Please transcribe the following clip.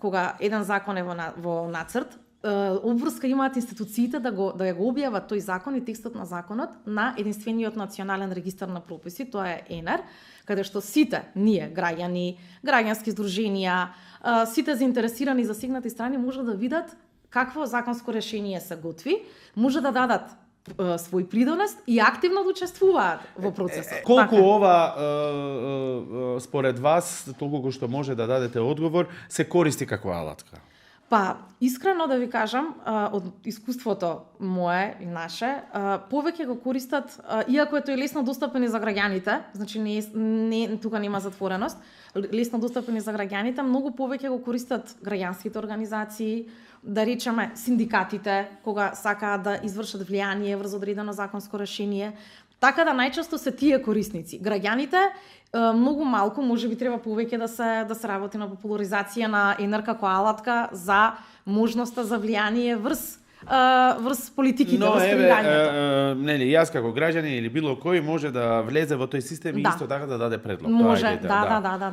кога еден закон е во нацрт, обврска имаат институциите да го објават тој закон и текстот на законот на единствениот национален регистар на прописи, тоа е ЕНЕР, каде што сите ние, граѓани, граѓански здруженија, сите заинтересирани засегнати страни може да видат какво законско решение се готви, може да дадат свој придонес и активно да учествуваат во процесот. Колку ова според вас, толку што може да дадете одговор, се користи како алатка? Па, искрено да ви кажам, од искуството мое и наше, повеќе го користат, иако е тој лесно достапен и за граѓаните, значи тука нема затвореност, лесно достапен и за граѓаните, многу повеќе го користат граѓанските организации, да речеме синдикатите, кога сакаат да извршат влијание врз одредено законско решение. Така да најчесто се тие корисници. Граѓаните многу малку, можеби треба повеќе да се работи на популаризација на ЕНЕР како алатка за можноста за влијание врз политиките, врз креирањето. Нели, јас како граѓанин или било кој може да влезе во тој систем и исто така да даде предлог. Може, да.